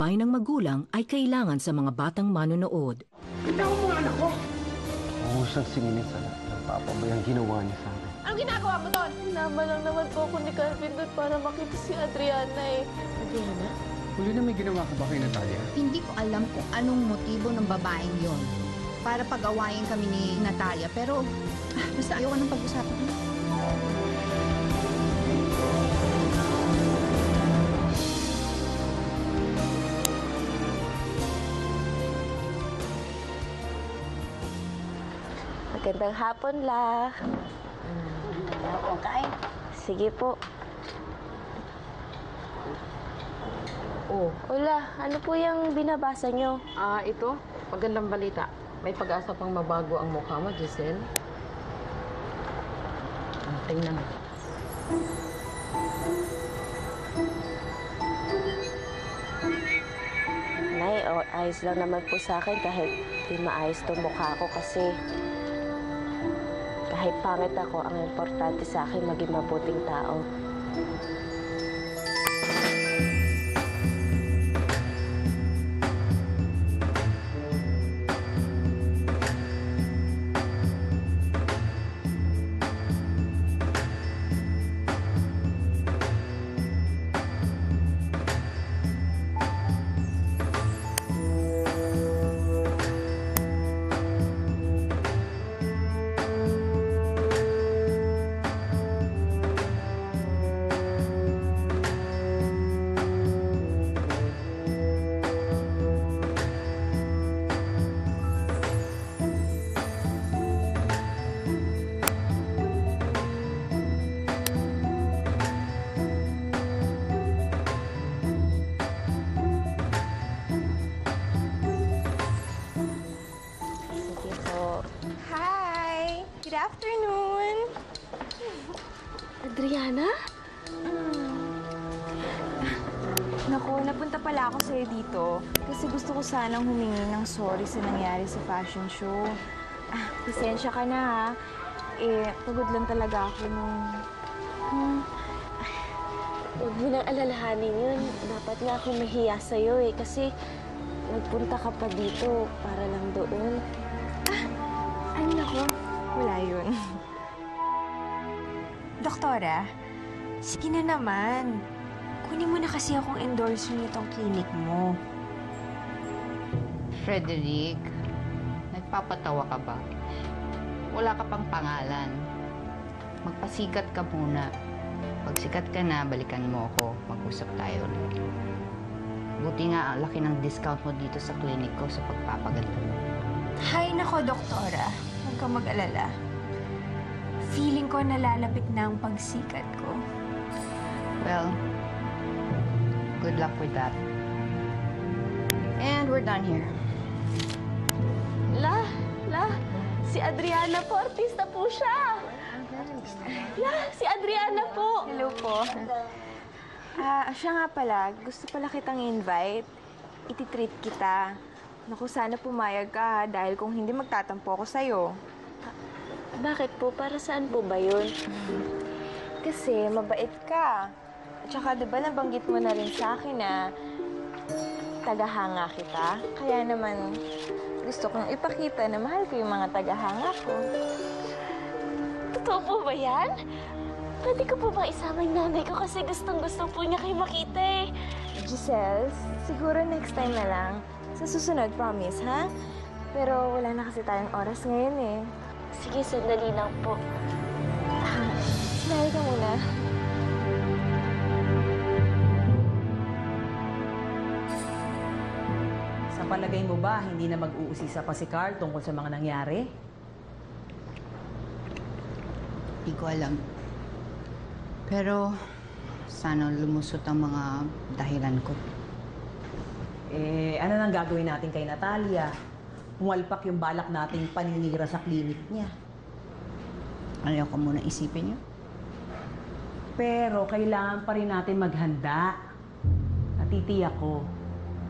tagumpay ng magulang ay kailangan sa mga batang manonood. Kita mo mga anak ko! Oo, siyang singilin sa lahat ng papabay ang ginawa niya sa akin. Anong ginagawa mo doon? Sinama lang naman po ako ni Calvin doon para makita si Adriana eh. Adriana? Huli na may ginawa ka ba kay Natalia? Hindi ko alam kung anong motibo ng babaeng yon para pag-awayin kami ni Natalia. Pero basta ayoko nang pag-usapan. Magandang hapon, La. Hapon, kain. Sige po. Oh, Hola, ano po yung binabasa nyo? ito, magandang balita. May pag-asa pang mabago ang mukha mo, Giselle. Tingnan mo. Nay, ayos lang naman po sa akin kahit di maayos itong mukha ko kasi kahit pangit ako, ang importante sa akin maging mabuting tao. Sige po. Hi! Good afternoon! Adriana? Naku, napunta pala ako sa'yo dito kasi gusto ko sanang humingi ng sorry sa nangyari sa fashion show. Pasensya ka na ha. Pagod lang talaga ako nung... Huwag mo nang alalahanin yun. Dapat nga ako mahiya sa'yo eh. Kasi nagpunta ka pa dito para lang doon. Ay, naku. Wala yun. Doktora, sige na naman. Kunin mo na kasi akong endorser nitong clinic mo. Frederick, nagpapatawa ka ba? Wala ka pang pangalan. Magpasikat ka muna. Pag sikat ka na, balikan mo ako. Mag-usap tayo ulit. Buti nga, ang laki ng discount mo dito sa clinic ko sa pagpapaganda mo. Hay nako, doktora. Huwag kang mag-alala. Feeling ko nalalapit na ang pagsikat ko. Well, good luck with that. And we're done here. La, si Adriana po. Artista po siya. La, si Adriana po. Hello po. Siya nga pala. Gusto pala kitang invite. Ititreat kita. Naku, sana pumayag ka ha, dahil kung hindi magtatampo ako sa'yo. Bakit po? Para saan po ba yun? Kasi mabait ka. At saka diba nabanggit mo na rin sa akin na tagahanga kita. Kaya naman gusto kong ipakita na mahal ko yung mga tagahanga ko. Totoo po ba yan? Pwede ko po ba isama yung nanay ko kasi gustong-gusto po niya kayo makita eh. Giselle, siguro next time na lang. Sa susunod, promise, ha? Pero wala na kasi tayong oras ngayon eh. Sige, sandali lang po. Smile ka muna. Sa palagay mo ba, hindi na mag-uusisa pa si Carl tungkol sa mga nangyari? Hindi ko alam. Pero, sana lumusot ang mga dahilan ko. Ano nang gagawin natin kay Natalia? Pumalpak yung balak nating paninira sa klinik niya. Ayaw ko muna isipin yun. Pero kailangan pa rin natin maghanda. Natitiyak ko,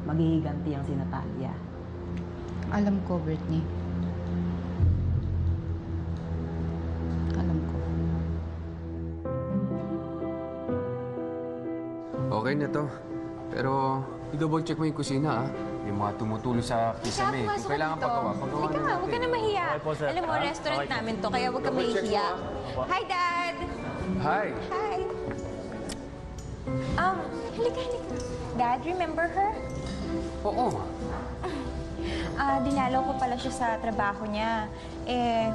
maghihiganti ang si Natalia. Alam ko, Brittany. Alam ko. Okay na to. Pero I-double check mo yung kusina, ah. Yung mga tumutulo sa kisame. Kung kailangan pagawa, pagawa Halika na nga, huwag ka natin. na mahiya. Alam mo, restaurant namin to, kaya huwag ka mahihiya. Hi, Dad! Hi! Hi! Halika. Dad, remember her? Oo. Dinalaw ko pala siya sa trabaho niya.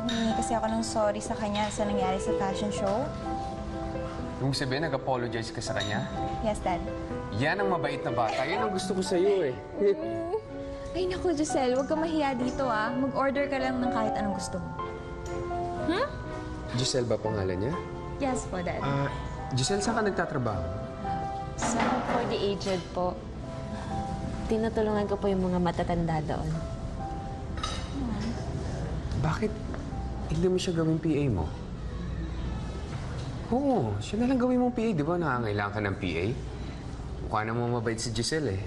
Humingi kasi ako ng sorry sa kanya sa nangyari sa fashion show. Yung sabihin, nag-apologize ka sa kanya? Yes, Dad. Yan ang mabait na bata. Yan ang gusto ko sa'yo, eh. Ay, naku, Giselle, huwag ka mahiya dito, ah. Mag-order ka lang ng kahit anong gusto mo. Giselle ba pangalan niya? Yes po, Dad. Giselle, saan ka nagtatrabaho? Sa for the aged po. Tinutulungan ko po yung mga matatanda doon. Bakit hindi mo siya gawing PA mo? Oo, siya na lang gawin mong PA. Di ba nangangailangan ka ng PA? Mukha namang mabait si Giselle, eh.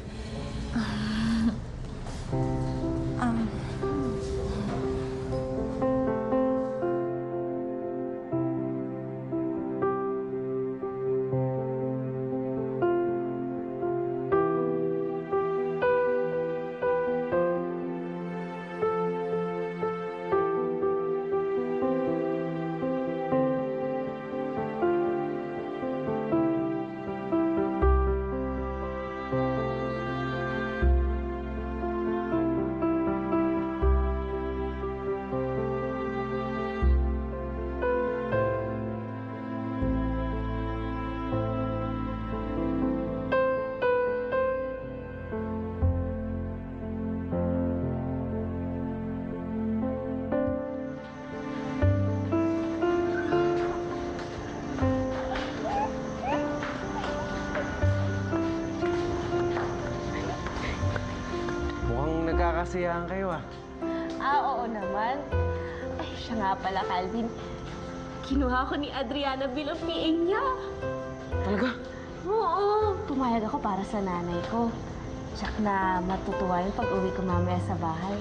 Mukhang nagkakasiyahan kayo, ah. Oo naman. Ay, siya nga pala, Calvin. Kinuha ko ni Adriana bilang PA niya. Talaga? Oo, pumayag ako para sa nanay ko. Tsak na matutuwa yun pag uwi ko mamaya sa bahay.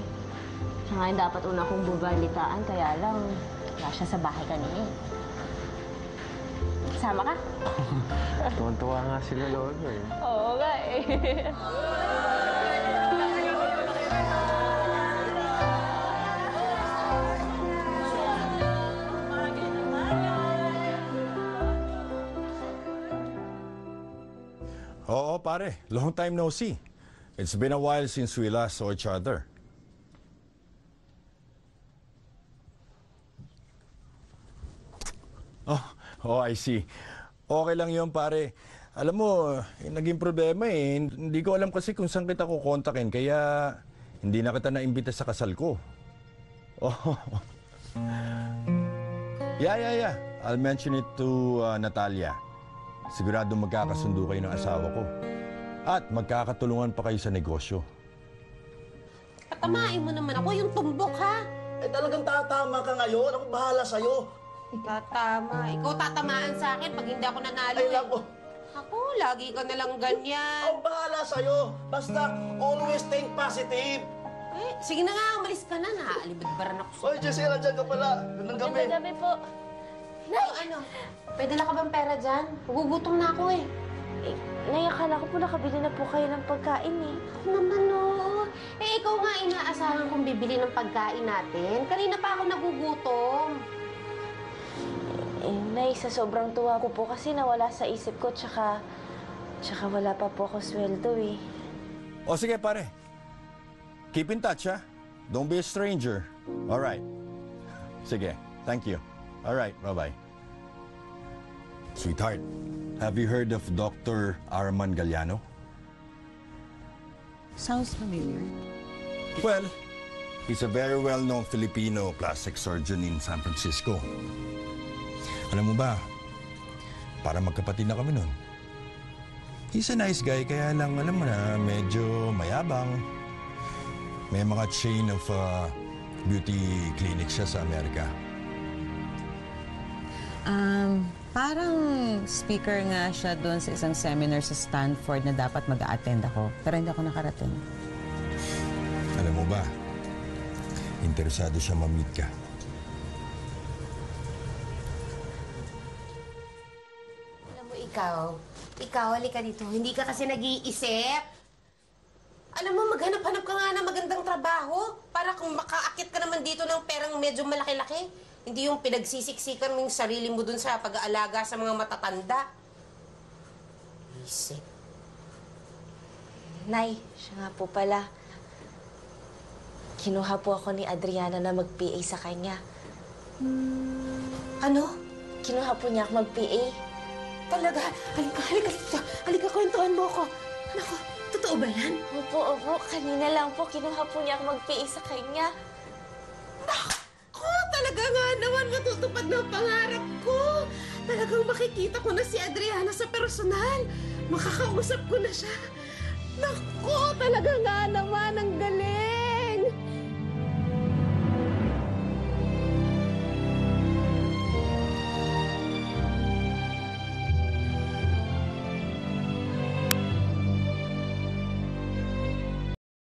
Siya nga yung dapat una kong bubalitaan, kaya lang wala siya sa bahay kanina. Sama ka? Tuwan-tuwa nga sila, Lolo, eh. Oo nga eh. Oo, pare. Long time no see. It's been a while since we last saw each other. Oh, I see. Okay lang yun, pare. Alam mo, naging problema eh. Hindi ko alam kasi kung saan kita kukontakin, kaya hindi na kita naimbita sa kasal ko. Oh. Yeah. I'll mention it to Natalia. Sigurado magkakasundo kayo ng asawa ko. At magkakatulungan pa kayo sa negosyo. Tatamain mo naman ako, yung tumbok, ha? Eh talagang tatama ka ngayon. Ako bahala sa'yo. Tatama. Ikaw tatamaan sa akin pag hindi ako nanalo. Ay, naku. Ako, lagi ka nalang ganyan. Ako bahala sa'yo. Basta always think positive. Eh, sige na nga, umalis ka na. Naaalibadbaran ako sa... Oy, Giselle, andyan ka pala. Gandang gabi. Gandang gabi po. Nay! Ano? Pwede na ka bang pera dyan? Nagugutom na ako eh. Nay, akala ko po nakabili na po kayo ng pagkain eh. Ako naman oh. Eh, ikaw nga inaasahan kong bibili ng pagkain natin. Kanina pa ako nagugutom. Nay, sa sobrang tuwa ko po kasi nawala sa isip ko, tsaka wala pa po ako sweldo eh. O sige, pare. Keep in touch, ha? Don't be a stranger. All right. Sige. Thank you. All right. Bye-bye. Sweetheart, have you heard of Dr. Arman Galliano? Sounds familiar. Well, he's a very well-known Filipino plastic surgeon in San Francisco. Alam mo ba, para magkapatid na kami nun. He's a nice guy, kaya lang, alam mo na, medyo mayabang. May mga chain of beauty clinics siya sa Amerika. Parang speaker nga siya doon sa isang seminar sa Stanford na dapat mag-a-attend ako. Pero hindi ako nakarating. Alam mo ba, interesado siya ma-meet ka. Alam mo, ikaw, halika dito. Hindi ka kasi nag-iisip. Alam mo, maghanap-hanap ka nga ng magandang trabaho para kung makaakit ka naman dito ng perang medyo malaki-laki. Hindi yung pinagsisiksikan mo yung sarili mo dun sa pag-aalaga sa mga matatanda. Isip. Nay, siya nga po pala. Kinuha po ako ni Adriana na mag-PA sa kanya. Ano? Kinuha po niya ako mag-PA. Talaga? Halika dito. Halika, kwentuhan mo ko. Naku, totoo ba yan? Opo. Kanina lang po, kinuha po niya ako mag-PA sa kanya. Naku, talaga nga naman matutupad ng pangarap ko. Talagang makikita ko na si Adriana sa personal. Makakausap ko na siya. Naku, talaga nga naman.